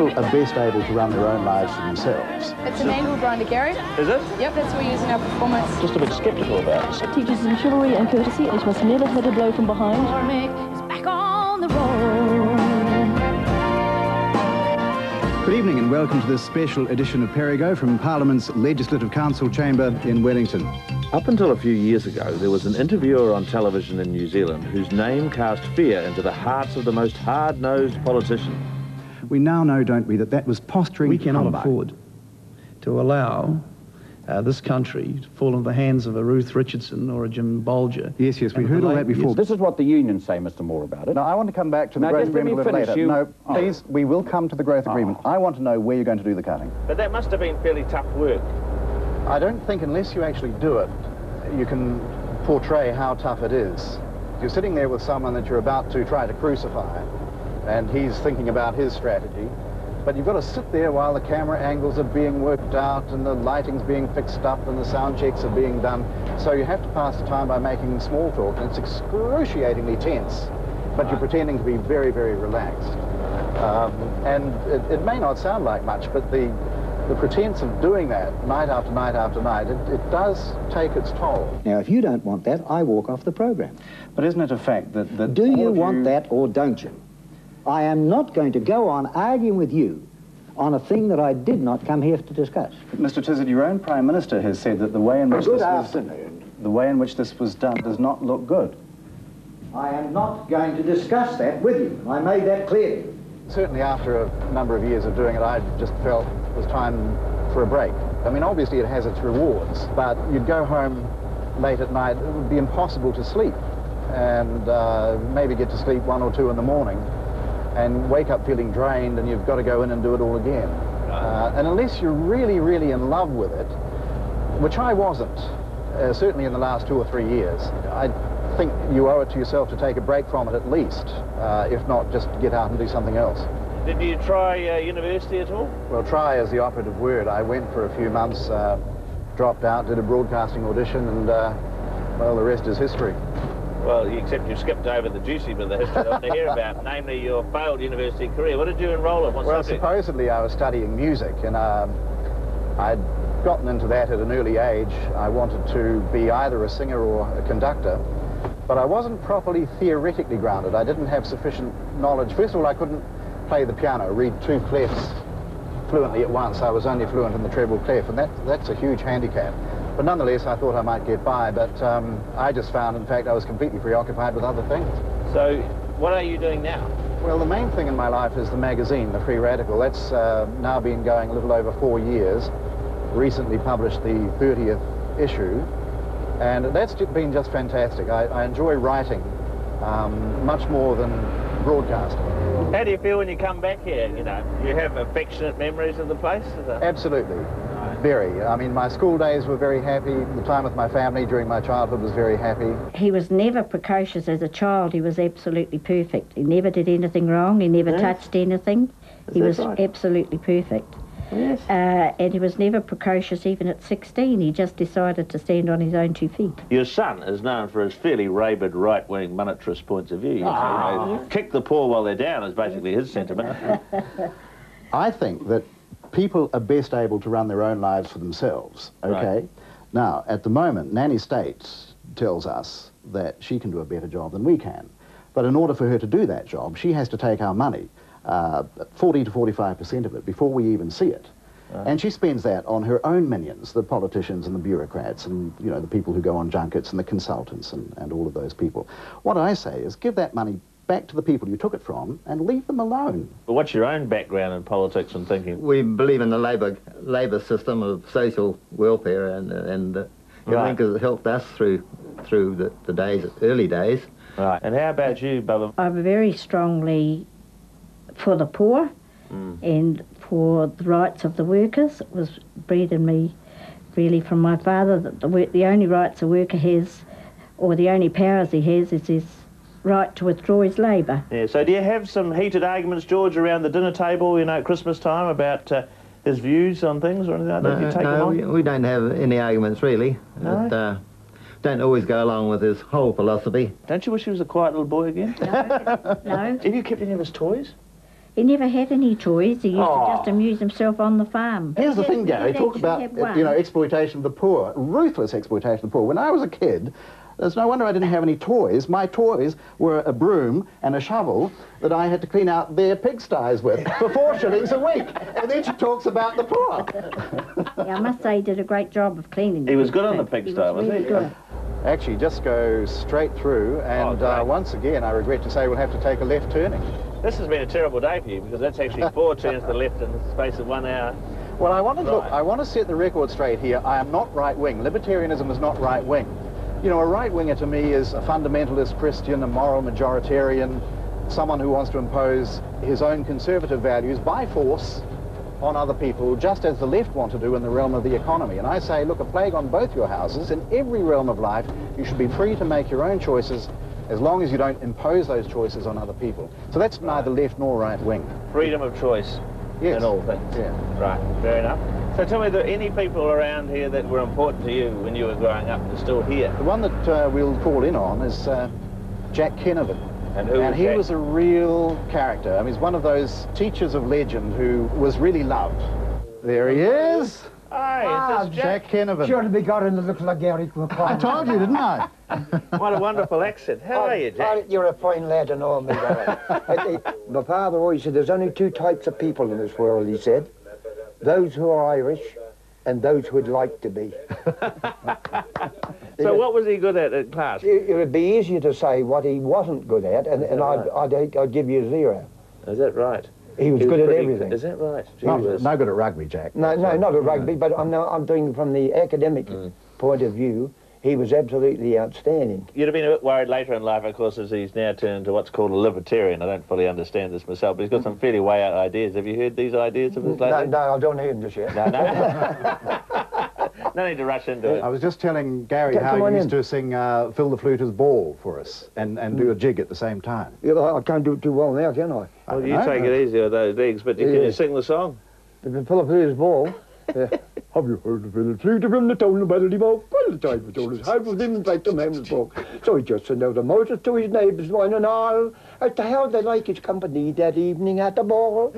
people are best able to run their own lives for themselves. It's an angle grinder, Gary. Is it? Yep, that's what we use in our performance. Just a bit sceptical about it. It teaches them chivalry and courtesy. It must never hit a blow from behind. McCormick is back on the road. Good evening and welcome to this special edition of Perigo from Parliament's Legislative Council chamber in Wellington. Up until a few years ago, there was an interviewer on television in New Zealand whose name cast fear into the hearts of the most hard-nosed politicians. We now know, don't we, that that was posturing We cannot humbug. afford to allow this country to fall into the hands of a Ruth Richardson or a Jim Bolger. Yes, we heard all that before. This is what the unions say, Mr. Moore, about it. No, I want to come back to the Now, growth just let agreement me a little finish. later. No, please, we will come to the growth agreement. I want to know where you're going to do the cutting. But that must have been fairly tough work. I don't think unless you actually do it, you can portray how tough it is. You're sitting there with someone that you're about to try to crucify, and he's thinking about his strategy. But you've got to sit there while the camera angles are being worked out and the lighting's being fixed up and the sound checks are being done. So you have to pass the time by making small talk, and it's excruciatingly tense, but you're pretending to be very, very relaxed. And it may not sound like much, but the pretense of doing that night after night after night, it does take its toll. Now, if you don't want that, I walk off the program. But isn't it a fact that Do you want that or don't you? I am not going to go on arguing with you on a thing that I did not come here to discuss. Mr. Tizard, your own Prime Minister has said that the way in which Good the way in which this was done does not look good. I am not going to discuss that with you. I made that clear to you. Certainly after a number of years of doing it, I just felt it was time for a break. I mean, obviously it has its rewards, but you'd go home late at night, it would be impossible to sleep, and maybe get to sleep 1 or 2 in the morning, and wake up feeling drained, and you've got to go in and do it all again. And unless you're really, really in love with it, which I wasn't, certainly in the last 2 or 3 years, I think you owe it to yourself to take a break from it at least, if not just get out and do something else. Did you try university at all? Well, try is the operative word. I went for a few months, dropped out, did a broadcasting audition, and well, the rest is history. Well, except you skipped over the juicy bit of the history I want to hear about, namely your failed university career. What did you enroll in? What Well, subject? supposedly I was studying music, and I'd gotten into that at an early age. I wanted to be either a singer or a conductor, but I wasn't properly theoretically grounded. I didn't have sufficient knowledge. First of all, I couldn't play the piano, read 2 clefs fluently at once. I was only fluent in the treble clef, and that's a huge handicap. But nonetheless, I thought I might get by, but I just found, in fact, I was completely preoccupied with other things. So, what are you doing now? Well, the main thing in my life is the magazine, The Free Radical. That's now been going a little over 4 years. Recently published the 30th issue, and that's been just fantastic. I enjoy writing much more than broadcasting. How do you feel when you come back here? You know, you have affectionate memories of the place? Absolutely. Very. I mean, my school days were very happy. The time with my family during my childhood was very happy. He was never precocious as a child. He was absolutely perfect. He never did anything wrong. He never touched anything. He was absolutely perfect. Yes. And he was never precocious even at 16. He just decided to stand on his own 2 feet. Your son is known for his fairly rabid right-wing monetarist points of view. You know, kick the poor while they're down is basically his sentiment. I think that people are best able to run their own lives for themselves, okay? Right. Now, at the moment, Nanny States tells us that she can do a better job than we can. But in order for her to do that job, she has to take our money, 40 to 45% of it, before we even see it. Right. And she spends that on her own minions, the politicians and the bureaucrats and, you know, the people who go on junkets and the consultants and all of those people. What I say is give that money back to the people you took it from and leave them alone. But what's your own background in politics and thinking? We believe in the labour system of social welfare, and I think has helped us through the days, early days. Right. And how about you, Bubba? I'm very strongly for the poor and for the rights of the workers. It was bred in me really from my father that the only rights a worker has, or the only powers he has, is his right to withdraw his labour. Yeah, so do you have some heated arguments, George, around the dinner table, you know, at Christmas time about his views on things or anything like that? Do you take them on? We don't have any arguments, really. No? But, don't always go along with his whole philosophy. Don't you wish he was a quiet little boy again? No. Have you kept any of his toys? He never had any toys. He used Oh. to just amuse himself on the farm. Here's the He thing, did- Gary. he Talk did actually about, have you one. know, exploitation of the poor, ruthless exploitation of the poor. When I was a kid, there's no wonder I didn't have any toys. My toys were a broom and a shovel that I had to clean out their pigsties with for 4 shillings a week. And then she talks about the poor. Yeah, I must say he did a great job of cleaning. He was good on the pigsty. pigsty, was really he? good. Actually, just go straight through, and great. once again, I regret to say we'll have to take a left turning. This has been a terrible day for you, because that's actually 4 turns to the left in the space of 1 hour. Well, I want to look. Right. I want to set the record straight here. I am not right-wing. Libertarianism is not right-wing. You know, a right-winger to me is a fundamentalist Christian, a moral majoritarian, someone who wants to impose his own conservative values by force on other people, just as the left want to do in the realm of the economy. And I say, look, a plague on both your houses. In every realm of life, you should be free to make your own choices as long as you don't impose those choices on other people. So that's neither left nor right-wing. Freedom of choice Yes. in all things. Yeah. Right, fair enough. So tell me, are there any people around here that were important to you when you were growing up that are still here? The one that we'll call in on is Jack Kennevan. And who was he Jack? was a real character. I mean, he's one of those teachers of legend who was really loved. There he is. Hi, is this Jack? Kennevan. Sure to be got in the looks like Gary McCormick. I told you, didn't I? What a wonderful accent. How are you, Jack? You're a fine lad and all, me Gary. My father always said there's only 2 types of people in this world, he said. Those who are Irish and those who would like to be. So what was he good at class? It would be easier to say what he wasn't good at, and I'd give you 0. Is that right? He was good at pretty- everything. Is that right? No, Jesus. no good at rugby, Jack. No, not at rugby, but I'm doing from the academic point of view. He was absolutely outstanding. You'd have been a bit worried later in life, of course, as he's now turned to what's called a libertarian. I don't fully understand this myself, but he's got some fairly way out ideas. Have you heard these ideas of his lately? No, I don't hear him just yet. No. No need to rush into it. I was just telling Gary Come how on he used in. to sing Phil the Fluter's Ball for us and do a jig at the same time. Yeah, I can't do it too well now, can I? Well, you take it easy with those legs, but can you sing the song? The Philip Hughes Ball. Yeah. Have you heard of Philip Fluter from the town of Ballybog? Well, the time was always half of him like the man was broke. So he just sent out a Moses to his neighbours, one and all, as to how they like his company that evening at the ball.